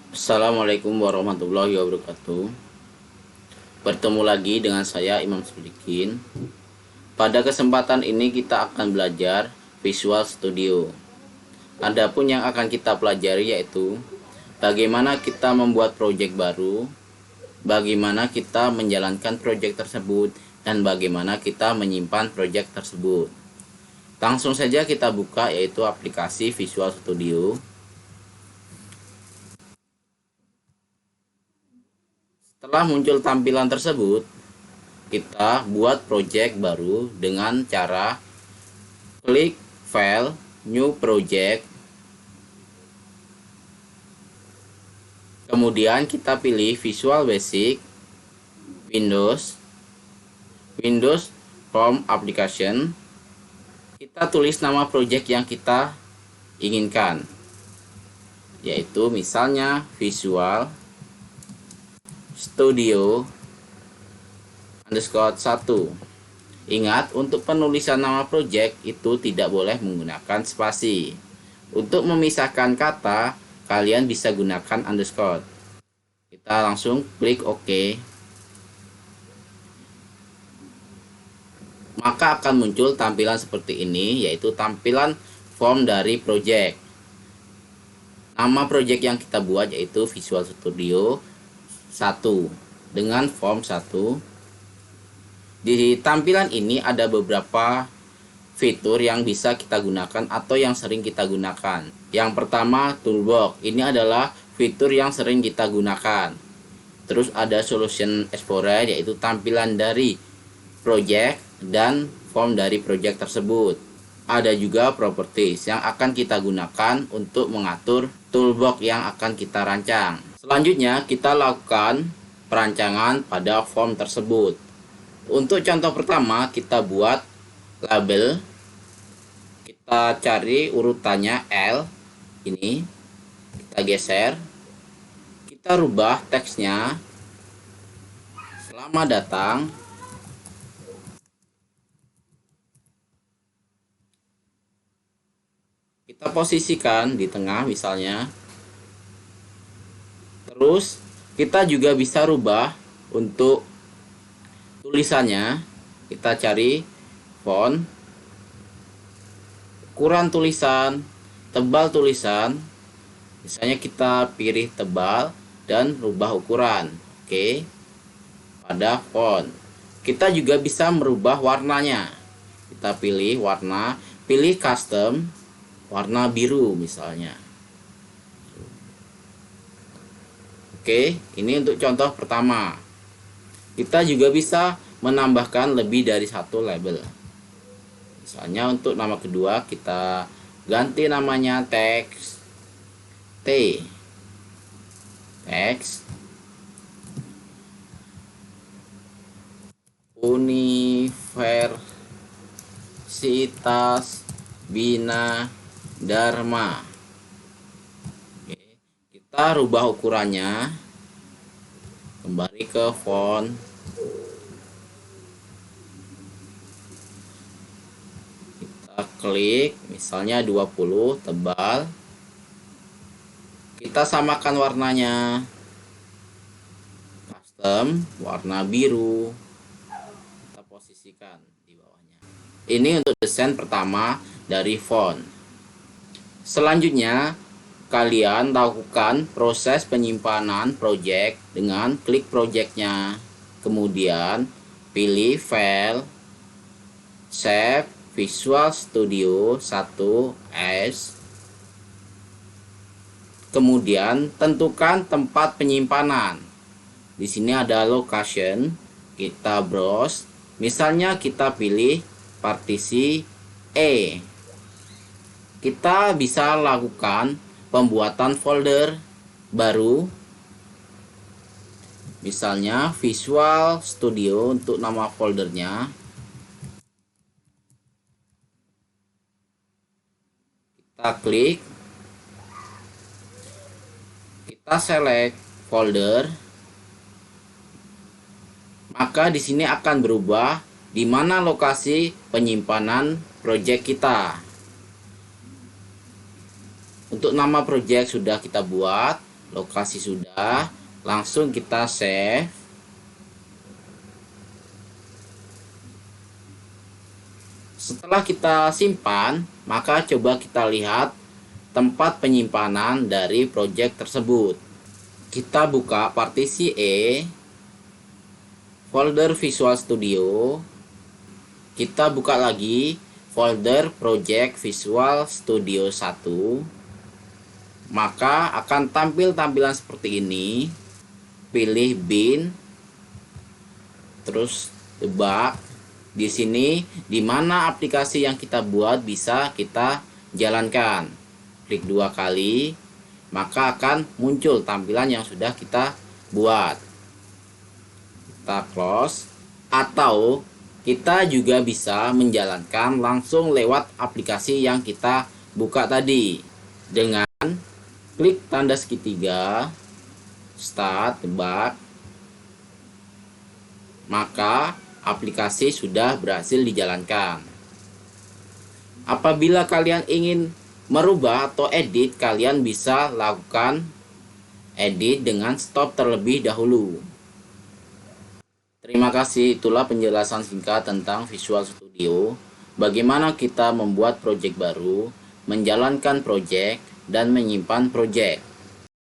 Assalamualaikum warahmatullahi wabarakatuh. Bertemu lagi dengan saya Imam Sudikin. Pada kesempatan ini kita akan belajar Visual Studio. Adapun yang akan kita pelajari yaitu bagaimana kita membuat proyek baru, bagaimana kita menjalankan proyek tersebut, dan bagaimana kita menyimpan proyek tersebut. Langsung saja kita buka yaitu aplikasi Visual Studio. Setelah muncul tampilan tersebut, kita buat project baru dengan cara klik File, New Project. Kemudian kita pilih Visual Basic, Windows From Application. Kita tulis nama project yang kita inginkan, yaitu misalnya Visual Studio _1. Ingat, untuk penulisan nama project itu tidak boleh menggunakan spasi. Untuk memisahkan kata, kalian bisa gunakan underscore. Kita langsung klik OK. Maka akan muncul tampilan seperti ini, yaitu tampilan form dari project. Nama project yang kita buat yaitu Visual Studio 1 dengan form 1. Di tampilan ini ada beberapa fitur yang bisa kita gunakan atau yang sering kita gunakan. Yang pertama, toolbox. Ini adalah fitur yang sering kita gunakan. Terus ada solution explorer, yaitu tampilan dari project dan form dari project tersebut. Ada juga properties yang akan kita gunakan untuk mengatur toolbox yang akan kita rancang. Selanjutnya kita lakukan perancangan pada form tersebut. Untuk contoh pertama, kita buat label. Kita cari urutannya L ini, kita geser, kita rubah teksnya selamat datang. Kita posisikan di tengah misalnya. Terus kita juga bisa rubah untuk tulisannya. Kita cari font, ukuran tulisan, tebal tulisan. Misalnya kita pilih tebal dan rubah ukuran. Oke. Pada font. Kita juga bisa merubah warnanya. Kita pilih warna, pilih custom, warna biru misalnya. Oke, ini untuk contoh pertama. Kita juga bisa menambahkan lebih dari satu label. Misalnya untuk nama kedua kita ganti namanya teks T. Teks Universitas Bina Dharma. Kita rubah ukurannya, kembali ke font, kita klik misalnya 20 tebal, kita samakan warnanya, custom warna biru, kita posisikan di bawahnya. Ini untuk desain pertama dari font. Selanjutnya kalian lakukan proses penyimpanan project dengan klik projectnya, kemudian pilih file, save Visual Studio 1 as, kemudian tentukan tempat penyimpanan. Di sini ada location, kita browse, misalnya kita pilih partisi E. Kita bisa lakukan pembuatan folder baru, misalnya Visual Studio untuk nama foldernya. Kita klik, kita select folder, maka di sini akan berubah di mana lokasi penyimpanan project kita. Untuk nama project sudah kita buat. Lokasi sudah, langsung kita save. Setelah kita simpan, maka coba kita lihat tempat penyimpanan dari project tersebut. Kita buka partisi E, folder Visual Studio. Kita buka lagi folder project Visual Studio 1. Maka akan tampil tampilan seperti ini. Pilih bin, terus tebak. Di sini di mana aplikasi yang kita buat bisa kita jalankan. Klik 2 kali, maka akan muncul tampilan yang sudah kita buat. Kita close, atau kita juga bisa menjalankan langsung lewat aplikasi yang kita buka tadi dengan klik tanda segitiga, start, tebak, maka aplikasi sudah berhasil dijalankan. Apabila kalian ingin merubah atau edit, kalian bisa lakukan edit dengan stop terlebih dahulu. Terima kasih, itulah penjelasan singkat tentang Visual Studio. Bagaimana kita membuat project baru, menjalankan project, dan menyimpan project.